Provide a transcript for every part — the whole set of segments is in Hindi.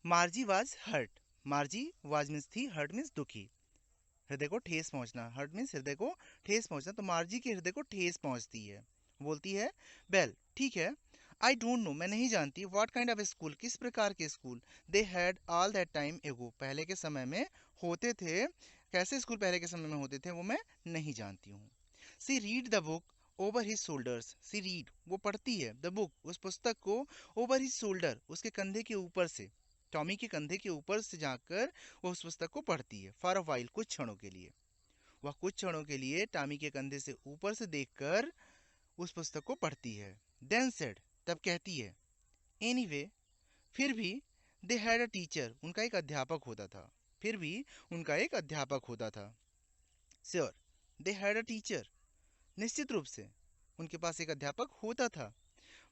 मार्जी was hurt. Margie was means थी, हर्ट मीन्स दुखी, हृदय को ठेस पहुंचना, हर्ट मीन्स हृदय को ठेस पहुंचना, तो मार्जी के हृदय को ठेस पहुंचती है। बोलती है वेल ठीक है, आई डोंट नो मैं नहीं जानती, व्हाट काइंड ऑफ स्कूल किस प्रकार के school, they had all that time एगो पहले के समय में होते थे, कैसे स्कूल पहले के समय में होते थे वो मैं नहीं जानती हूँ। She read the book over his shoulders, she read वो पढ़ती है, द बुक उस पुस्तक को, ओवर हिज शोल्डर उसके कंधे के ऊपर से, टॉमी के कंधे के ऊपर से जाकर वो उस पुस्तक को पढ़ती है, फॉर अ वाइल कुछ क्षणों के लिए। वह कुछ क्षणों के लिए टॉमी के कंधे से ऊपर से देखकर उस पुस्तक को पढ़ती है। देन सेड तब कहती है, एनीवे फिर भी, दे हैड अ टीचर उनका एक अध्यापक होता था, फिर भी उनका एक अध्यापक होता था। Sure they had a teacher, निश्चित रूप से उनके पास एक अध्यापक होता था।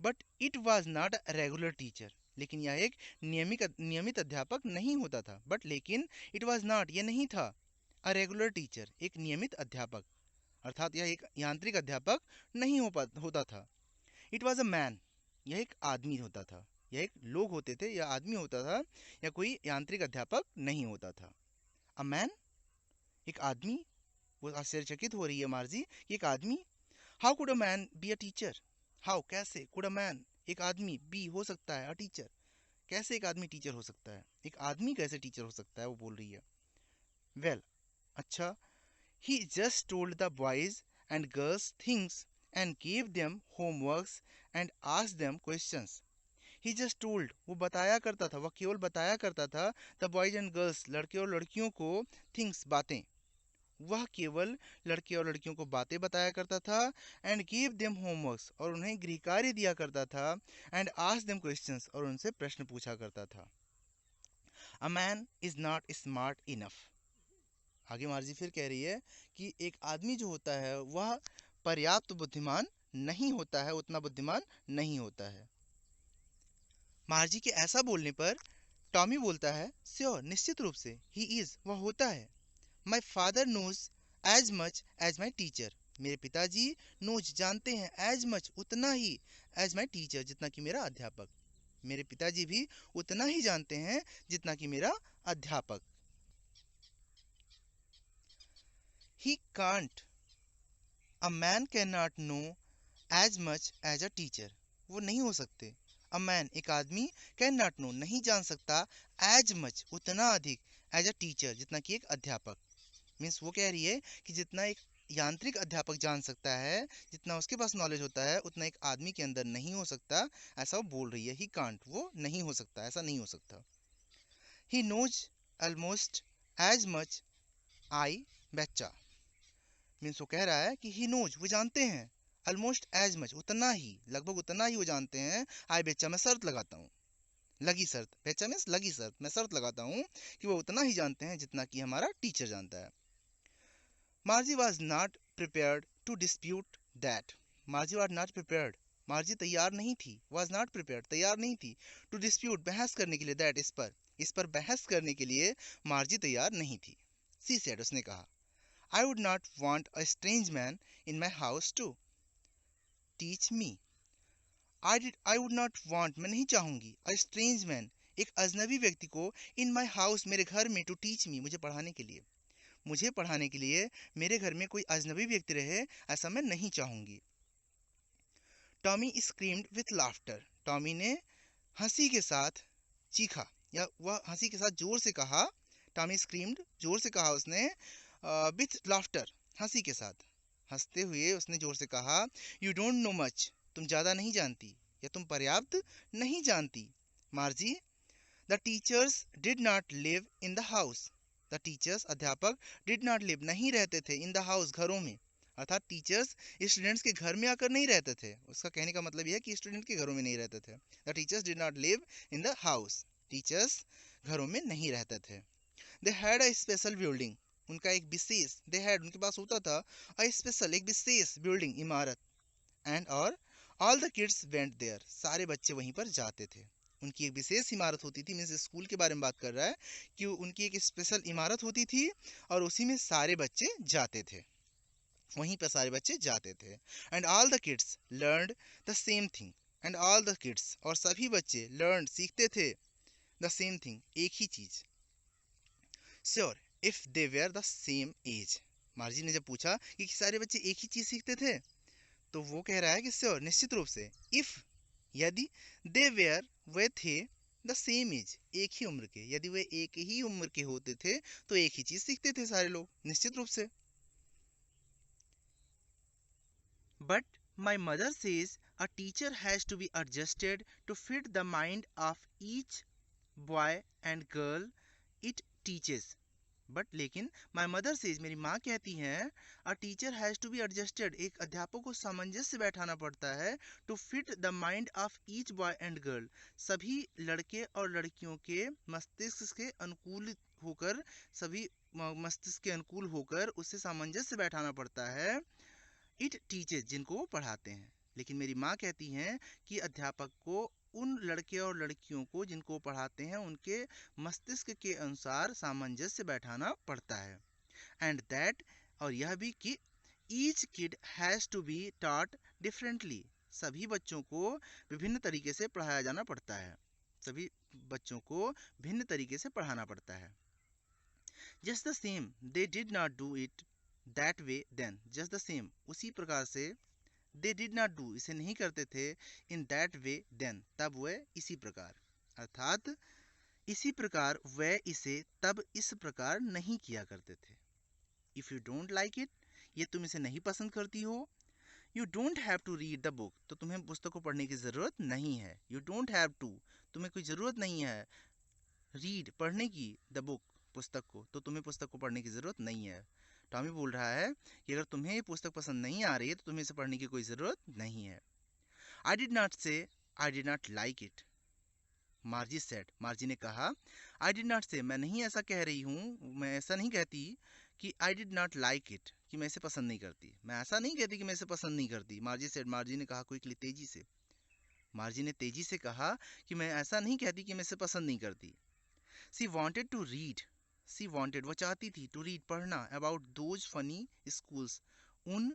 But it was not a regular teacher, लेकिन यह एक नियमित अध्यापक नहीं होता था। बट लेकिन इट वॉज नॉट यह नहीं था, अ रेगुलर टीचर एक नियमित अध्यापक, अर्थात यह एक यांत्रिक अध्यापक नहीं होता था। इट वॉज अ मैन, यह एक आदमी होता था, यह एक लोग होते थे, यह आदमी होता था, या कोई यांत्रिक अध्यापक नहीं होता था। अ मैन, एक आदमी, वो आश्चर्यचकित हो रही है मार्जी, एक आदमी। How could a man be a teacher, how कैसे, कुड अ मैन एक आदमी, बी हो सकता है, अ टीचर कैसे एक आदमी टीचर हो सकता है, एक आदमी कैसे टीचर हो सकता है, वो बोल रही है। वेल अच्छा, he just told the boys and girls things and gave them homeworks and asked them questions. He just told वो बताया करता था, वह केवल बताया करता था, the boys and girls लड़के और लड़कियों को, things बातें, वह केवल लड़के और लड़कियों को बातें बताया करता था, एंड गिव देम होमवर्क्स और उन्हें गृह कार्य दिया करता था, एंड आस्क देम क्वेश्चंस और उनसे प्रश्न पूछा करता था। A man is not smart enough, आगे मार्जी फिर कह रही है कि एक आदमी जो होता है वह पर्याप्त बुद्धिमान नहीं होता है, उतना बुद्धिमान नहीं होता है। मार्जी के ऐसा बोलने पर टॉमी बोलता है, श्योर निश्चित रूप से, ही इज वह होता है, my father knows as much as my teacher, मेरे पिताजी नोज जानते हैं, एज मच उतना ही, एज माई टीचर जितना कि मेरा अध्यापक, मेरे पिताजी भी उतना ही जानते हैं जितना कि मेरा अध्यापक। He can't, a man can not know as much as a teacher, वो नहीं हो सकते। अ मैन एक आदमी, कैन नॉट नो नहीं जान सकता, एज मच उतना अधिक, एज अ टीचर जितना कि एक अध्यापक। मीन्स वो कह रही है कि जितना एक यांत्रिक अध्यापक जान सकता है, जितना उसके पास नॉलेज होता है, उतना एक आदमी के अंदर नहीं हो सकता, ऐसा वो बोल रही है। ही कांट वो नहीं हो सकता, ऐसा नहीं हो सकता। He knows almost as much as बच्चा, मीन्स वो कह रहा है कि ही नोज वो जानते हैं, ऑलमोस्ट एज मच उतना ही, लगभग उतना ही वो जानते हैं, आई बेचा मैं शर्त लगाता हूँ, लगी शर्त, बेचा मीन्स लगी शर्त, मैं शर्त लगाता हूँ कि वो उतना ही जानते हैं जितना कि हमारा टीचर जानता है। Margie was not prepared to dispute that, Margie was not prepared, Margie तैयार नहीं थी, वॉज नॉट प्रिपेयर्ड तैयार नहीं थी, टू डिस्प्यूट बहस करने के लिए, दैट इस पर बहस करने के लिए मार्जी तैयार नहीं थी। सी सेड उसने कहा, I would not want a strange man in my house to teach me. I would not want मैं नहीं चाहूंगी, a strange man एक अजनबी व्यक्ति को, in my house मेरे घर में, to teach me मुझे पढ़ाने के लिए, मुझे पढ़ाने के लिए मेरे घर में कोई अजनबी व्यक्ति रहे, ऐसा मैं नहीं चाहूंगी। Tommy screamed with laughter, Tommy ने हंसी के साथ चीखा, या वह हंसी के साथ जोर से कहा। टॉमी स्क्रीम्ड जोर से कहा उसने, विथ लाफ्टर हंसी के साथ, हंसते हुए उसने जोर से कहा, यू डोंट नो मच तुम ज़्यादा नहीं जानती, या तुम पर्याप्त नहीं जानती। मार्जी, the teachers did not live in the house, the teachers अध्यापक, डिड नॉट लिव नहीं रहते थे, इन द हाउस घरों में, अर्थात टीचर्स स्टूडेंट्स के घर में आकर नहीं रहते थे, उसका कहने का मतलब यह है कि स्टूडेंट के घरों में नहीं रहते थे। The teachers did not live in the house, teachers घरों में नहीं रहते थे। They had a special building, उनका एक विशेष, दे हैड उनके पास होता था, अ स्पेशल एक विशेष बिल्डिंग इमारत, एंड और all the kids went there सारे बच्चे वहीं पर जाते थे। उनकी एक विशेष इमारत होती थी, मीन्स स्कूल के बारे में बात कर रहा है कि उनकी एक स्पेशल इमारत होती थी और उसी में सारे बच्चे जाते थे, वहीं पर सारे बच्चे जाते थे। And all the kids learned the same thing, and all the kids और सभी बच्चे लर्न सीखते थे, द सेम थिंग, एक ही चीज। Sure if they were the same age. Margie ने जब पूछा कि सारे बच्चे एक ही चीज सीखते थे, तो वो कह रहा है कि श्योर, निश्चित रूप से, इफ, यदि, दे वेयर, वे थे, द सेम एज, एक ही उम्र के, यदि वे एक ही उम्र के होते थे तो एक ही चीज सीखते थे सारे लोग, निश्चित रूप से। But my mother says a teacher has to be adjusted to fit the mind of each boy and girl it teaches. But लेकिन माई मदर सेज, मेरी माँ कहती हैं, a teacher has to be adjusted, एक अध्यापक को सामंजस्य बैठाना पड़ता है, to fit the mind of each boy and girl, सभी लड़के और लड़कियों के मस्तिष्क के अनुकूल होकर, सभी मस्तिष्क के अनुकूल होकर उससे सामंजस्य बैठाना पड़ता है, इट टीचेस, जिनको वो पढ़ाते हैं। लेकिन मेरी माँ कहती हैं कि अध्यापक को उन लड़के और लड़कियों को जिनको पढ़ाते हैं उनके मस्तिष्क के अनुसार सामंजस्य बैठाना पड़ता है। एंड दैट, और यह भी कि each kid has to be taught differently, सभी बच्चों को विभिन्न तरीके से पढ़ाया जाना पड़ता है, सभी बच्चों को भिन्न तरीके से पढ़ाना पड़ता है। Just the same they did not do it that way then, just the same, उसी प्रकार से, दे डिड नॉट डू, इसे नहीं करते थे, इन दैट वे देन, तब वह इसी प्रकार, अर्थात इसी प्रकार वह इसे तब इस प्रकार नहीं किया करते थे। If you don't like it, ये तुम इसे नहीं पसंद करती हो, you don't have to read the book, तो तुम्हें पुस्तक को पढ़ने की ज़रूरत नहीं है। यू डोंट हैव टू, तुम्हें कोई ज़रूरत नहीं है, रीड, पढ़ने की, द बुक, पुस्तक को, तो तुम्हें पुस्तक को पढ़ने की ज़रूरत नहीं है। टॉमी बोल रहा है कि अगर तुम्हें ये पुस्तक पसंद नहीं आ रही है तो तुम्हें इसे पढ़ने की कोई ज़रूरत नहीं है। आई डिड नॉट से I did not like it, मार्जी said, मार्जी ने कहा, आई डिड नॉट से, मैं नहीं ऐसा कह रही हूँ, मैं ऐसा नहीं कहती कि I did not like it, कि मैं इसे पसंद नहीं करती, मैं ऐसा नहीं कहती कि मैं इसे पसंद नहीं करती। मार्जी सेड, मार्जी ने कहा क्विकली, तेजी से, मार्जी ने तेजी से कहा कि मैं ऐसा नहीं कहती कि मैं इसे पसंद नहीं करती। She wanted to read, she wanted, वो चाहती थी, टू रीड, पढ़ना, अबाउट दोज फनी स्कूल्स, उन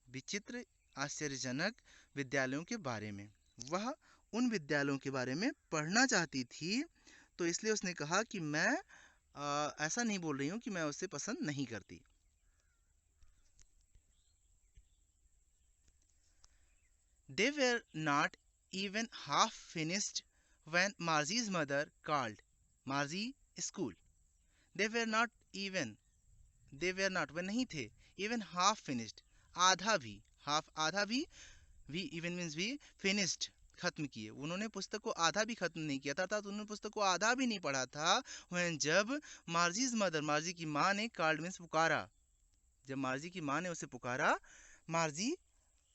विचित्र आश्चर्यजनक विद्यालयों के बारे में, वह उन विद्यालयों के बारे में पढ़ना चाहती थी, तो इसलिए उसने कहा कि मैं ऐसा नहीं बोल रही हूँ कि मैं उसे पसंद नहीं करती। They were not even half finished when Margie's mother called Margie school. They were not even, they were not, वे नहीं थे, even half finished, आधा भी, half आधा भी, we even means we finished, खत्म किए, उन्होंने पुस्तक को आधा भी खत्म नहीं किया था, अर्थात उन्होंने पुस्तक को आधा भी नहीं पढ़ा था। when जब मार्जीज मदर, मार्जी की माँ ने कॉल्ड मीन्स पुकारा, जब मार्जी की माँ ने उसे पुकारा, मार्जी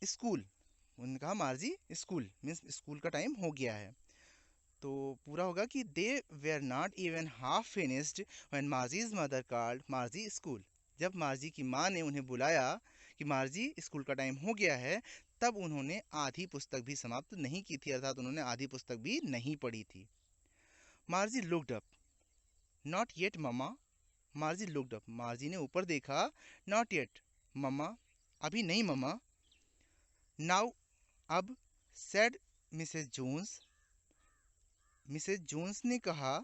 स्कूल, उन्होंने कहा मार्जी स्कूल मीन्स स्कूल का टाइम हो गया है, तो पूरा होगा कि they were not even half finished when Margie's mother called Margie school, जब मार्जी की माँ ने उन्हें बुलाया कि मार्जी स्कूल का टाइम हो गया है, तब उन्होंने आधी पुस्तक भी समाप्त नहीं की थी, अर्थात उन्होंने आधी पुस्तक भी नहीं पढ़ी थी। Margie looked up, not yet mamma, Margie looked up, Margie ने ऊपर देखा, नॉट येट मम्मा, अभी नहीं मम्मा, नाउ, अब, said Mrs Jones, Mrs Jones ने कहा,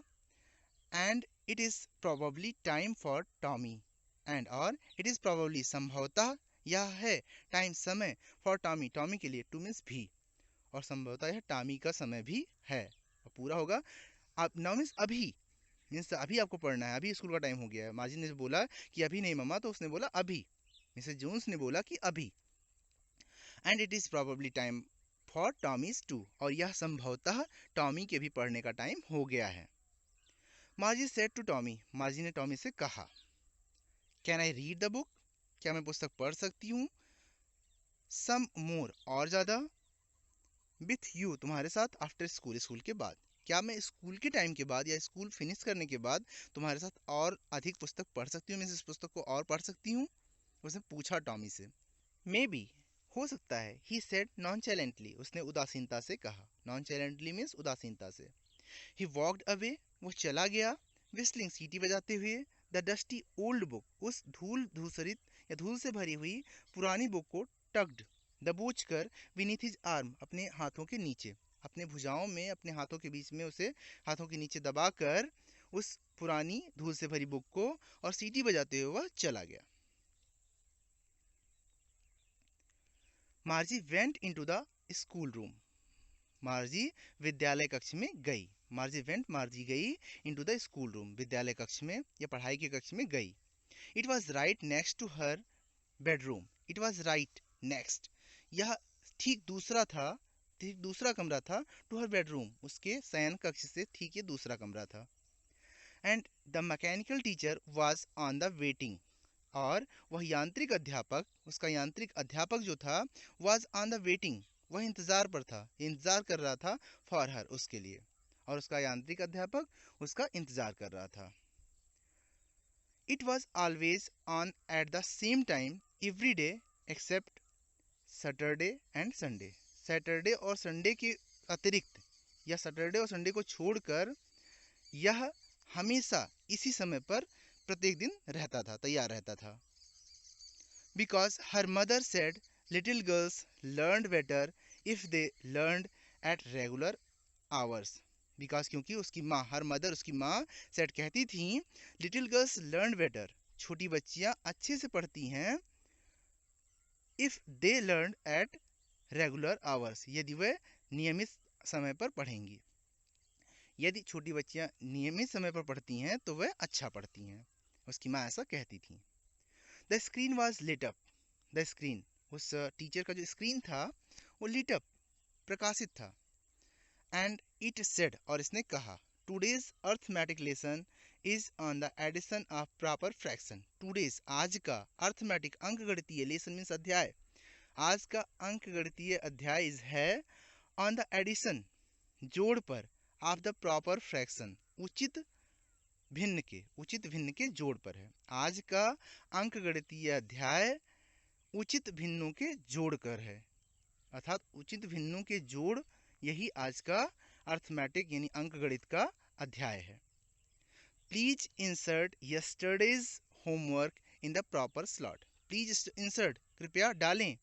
and it is probably time for Tommy, and और इट इज़ प्रोबेबली, संभवतः यह है, टाइम समय, फॉर टॉमी, टॉमी के लिए, टू मीन्स भी, और संभवतः यह टॉमी का समय भी है, और पूरा होगा, अब नाउ मीन्स अभी, मीन्स अभी आपको पढ़ना है, अभी स्कूल का टाइम हो गया है। मार्जिन ने बोला कि अभी नहीं मम्मा, तो उसने बोला अभी, मिसेस जोन्स ने बोला कि अभी, and it is probably time for Tommy's too, और यह संभवतः टॉमी के भी पढ़ने का टाइम हो गया है। Margie said to Tommy, Margie ने टॉमी से कहा, can I read the book, क्या मैं पुस्तक पढ़ सकती हूँ, सम मोर, और ज़्यादा, विथ यू, तुम्हारे साथ, आफ्टर स्कूल, स्कूल के बाद, क्या मैं स्कूल के टाइम के बाद या स्कूल फिनिश करने के बाद तुम्हारे साथ और अधिक पुस्तक पढ़ सकती हूँ, मैं इस पुस्तक को और पढ़ सकती हूँ, उसने पूछा टॉमी से। मे बी, हो सकता है, ही सेड नॉनचैलेंटली, उसने उदासीनता से कहा, नॉनचैलेंटली मीन्स उदासीनता से। ही वॉकड अवे, वो चला गया, विस्लिंग, सीटी बजाते हुए, द डस्टी ओल्ड बुक, उस धूल धूसरित या धूल से भरी हुई पुरानी बुक को टक्ड, दबोच कर, विनीथ हिज आर्म, अपने हाथों के नीचे, अपने भुजाओं में, अपने हाथों के बीच में उसे हाथों के नीचे दबाकर उस पुरानी धूल से भरी बुक को और सीटी बजाते हुए वह चला गया। मार्जी went into the school room. मार्जी विद्यालय कक्ष में गई। मार्जी वेंट, मार्जी गई, इनटू द स्कूल रूम, विद्यालय कक्ष में या पढ़ाई के कक्ष में गई। It was right next to her bedroom. It was right next, यह ठीक दूसरा था, ठीक दूसरा कमरा था, टू हर बेडरूम, उसके शयन कक्ष से ठीक ये दूसरा कमरा था। And the mechanical teacher was on the waiting, और वह यांत्रिक अध्यापक, उसका यांत्रिक अध्यापक जो था, वॉज ऑन द वेटिंग, वह इंतज़ार पर था, इंतज़ार कर रहा था, फॉर हर, उसके लिए, और उसका यांत्रिक अध्यापक उसका इंतज़ार कर रहा था। It was always on at the same time every day except Saturday and Sunday. Saturday और संडे के अतिरिक्त या सैटरडे और संडे को छोड़कर यह हमेशा इसी समय पर प्रत्येक दिन रहता था, तैयार रहता था। Because her mother said little girls learned better if they learned at regular hours. Because क्योंकि उसकी माँ, हर मदर, उसकी माँ सेड कहती थी, लिटिल गर्ल्स लर्न बेटर, छोटी बच्चियाँ अच्छे से पढ़ती हैं, if they learn at regular hours, यदि वे नियमित समय पर पढ़ेंगी। यदि छोटी बच्चियाँ नियमित समय पर पढ़ती हैं तो वह अच्छा पढ़ती हैं, उसकी माँ ऐसा कहती थी। The screen was lit up. The screen, उस टीचर का जो स्क्रीन था वो लिट अप, प्रकाशित था। एंड इट सेड, और इसने कहा, today's arithmetic lesson is on the addition of proper fraction. Today's, आज का, अर्थमेटिक अंकगणितीय, लेसन मीन्स अध्याय, आज का अंकगणितीय अध्याय है ऑन द एडिशन, जोड़ पर, ऑफ द प्रॉपर फ्रैक्शन, उचित भिन्न के, उचित भिन्न के जोड़ पर है। आज का अंकगणितीय अध्याय उचित भिन्नों के जोड़ कर है, अर्थात उचित भिन्नों के जोड़, यही आज का अर्थमेटिक यानी अंकगणित का अध्याय है। Please insert yesterday's homework in the proper slot. Please insert, कृपया डालें,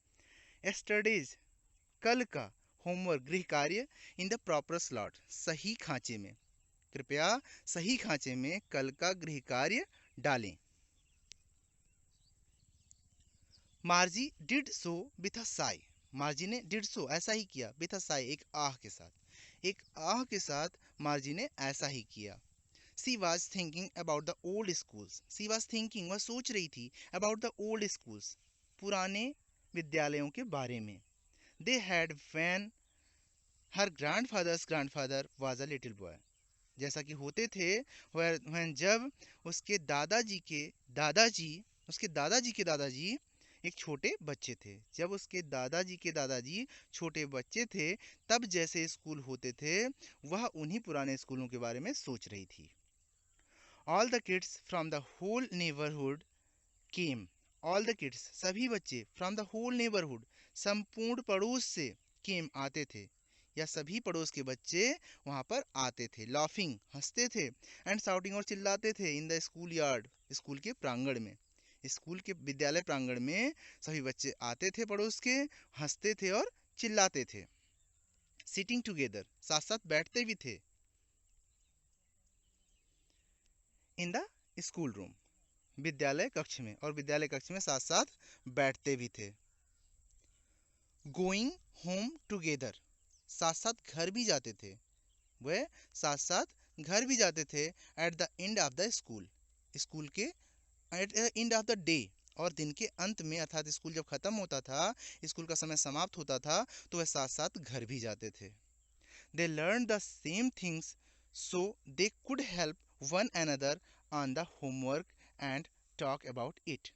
यस्टरडेज, कल का, होमवर्क, गृह कार्य, इन द प्रॉपर स्लॉट, सही खांचे में, कृपया सही खांचे में कल का गृह कार्य डालें। मार्जी did so with a Sai. मार्जी ने डिड सो, ऐसा ही किया, विथ अ साई, एक आह के साथ, एक आह के साथ मार्जी ने ऐसा ही किया। She was thinking about the old schools. She was thinking, वह सोच रही थी, अबाउट द ओल्ड स्कूल्स, पुराने विद्यालयों के बारे में। They had when her grandfathers grandfather was a little boy. जैसा कि होते थे वह जब उसके दादाजी के दादाजी, उसके दादाजी के दादाजी एक छोटे बच्चे थे, जब उसके दादाजी के दादाजी छोटे बच्चे थे, तब जैसे स्कूल होते थे वह उन्हीं पुराने स्कूलों के बारे में सोच रही थी। All the kids from the whole neighbourhood came. All the kids, सभी बच्चे, फ्रॉम द होल नेबरहुड, संपूर्ण पड़ोस से, केम, आते थे, या सभी पड़ोस के बच्चे वहाँ पर आते थे। लाफिंग, हंसते थे, एंड शाउटिंग, और चिल्लाते थे, in the school yard, school के प्रांगण में, स्कूल के विद्यालय प्रांगण में सभी बच्चे आते थे पड़ोस के, हंसते थे और चिल्लाते थे। सिटिंग टुगेदर, साथ साथ बैठते भी थे, इन द स्कूल रूम, विद्यालय कक्ष में, और विद्यालय कक्ष में साथ साथ बैठते भी थे। गोइंग होम टुगेदर, साथ साथ घर भी जाते थे, वह साथ साथ घर भी जाते थे। At the end of the school, school के at the end of the day, और दिन के अंत में, अर्थात स्कूल जब खत्म होता था, स्कूल का समय समाप्त होता था, तो वह साथ साथ घर भी जाते थे। They learn the same things so they could help one another on the homework and talk about it.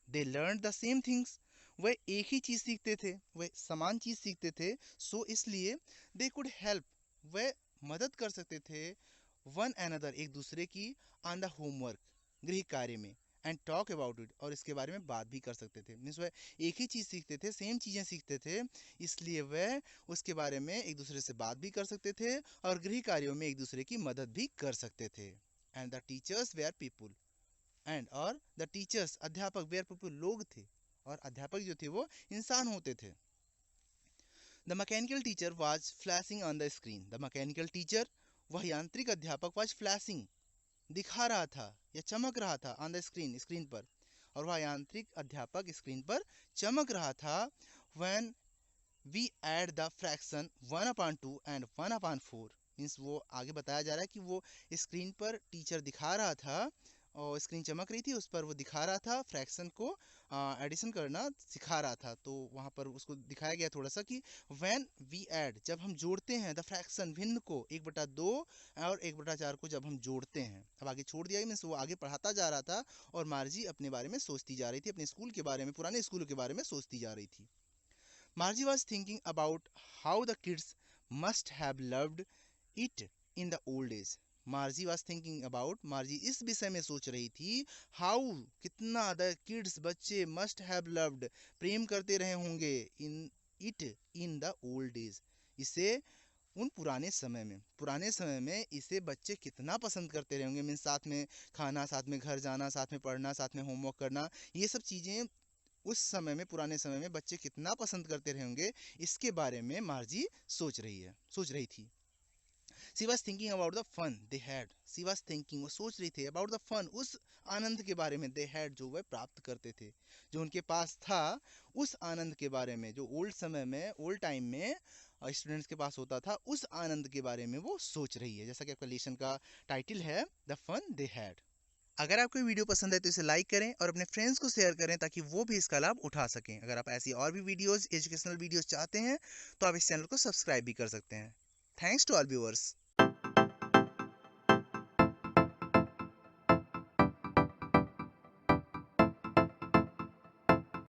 They learn the same things, वह एक ही चीज़ सीखते थे, वह समान चीज़ सीखते थे, सो इसलिए दे कुड हेल्प, वह मदद कर सकते थे, वन अनदर, एक दूसरे की, ऑन द होमवर्क, गृह कार्य में, एंड टॉक अबाउट इट, और इसके बारे में बात भी कर सकते थे। मीन्स वह एक ही चीज़ सीखते थे, सेम चीज़ें सीखते थे, इसलिए वह उसके बारे में एक दूसरे से बात भी कर सकते थे और गृह कार्यों में एक दूसरे की मदद भी कर सकते थे। And the teachers were people, and, और द टीचर्स, अध्यापक, वेयर पीपुल, लोग थे, और अध्यापक जो थे वो इंसान होते थे। The mechanical teacher was flashing on the screen. The mechanical teacher, वह यांत्रिक अध्यापक, वाज फ्लैशिंग, दिखा रहा था या चमक रहा था, ऑन द स्क्रीन, स्क्रीन पर, और वह यांत्रिक अध्यापक स्क्रीन पर चमक रहा था। When we add the fraction 1/2 and 1/4, means वो आगे बताया जा रहा है कि वो स्क्रीन पर टीचर दिखा रहा था और स्क्रीन चमक रही थी, उस पर वो दिखा रहा था फ्रैक्शन को एडिशन करना सिखा रहा था। तो वहाँ पर उसको दिखाया गया थोड़ा सा कि व्हेन वी ऐड, जब हम जोड़ते हैं, द फ्रैक्शन, भिन्न को, 1/2 और 1/4 को जब हम जोड़ते हैं। अब आगे छोड़ दिया, मीन्स वो आगे पढ़ाता जा रहा था और मार्जी अपने बारे में सोचती जा रही थी, अपने स्कूल के बारे में, पुराने स्कूल के बारे में सोचती जा रही थी। Margie was thinking about how the kids must have loved it in the old days. Margie was thinking about, Margie इस विषय में सोच रही थी, how, कितना, the kids, बच्चे, must have loved, प्रेम करते रहे होंगे, in it in the old days, इसे उन पुराने समय में इसे बच्चे कितना पसंद करते रहे होंगे। मीन्स साथ में खाना, साथ में घर जाना, साथ में पढ़ना, साथ में होमवर्क करना, ये सब चीज़ें उस समय में, पुराने समय में बच्चे कितना पसंद करते रहे होंगे, इसके बारे में मार्जी सोच रही थी। She was thinking about the fun they had, she was thinking, वो सोच रही थी, अबाउट द फन, उस आनंद के बारे में, दे हैड, जो वह प्राप्त करते थे, जो उनके पास था, उस आनंद के बारे में, जो ओल्ड समय में, ओल्ड टाइम में स्टूडेंट्स के पास होता था, उस आनंद के बारे में वो सोच रही है, जैसा कि आपका लेसन का टाइटल है, द फन दे हैड। अगर आपको वीडियो पसंद है तो इसे लाइक करें और अपने फ्रेंड्स को शेयर करें ताकि वो भी इसका लाभ उठा सकें। अगर आप ऐसी और भी वीडियोस, एजुकेशनल वीडियोस चाहते हैं तो आप इस चैनल को सब्सक्राइब भी कर सकते हैं। Thanks to all viewers.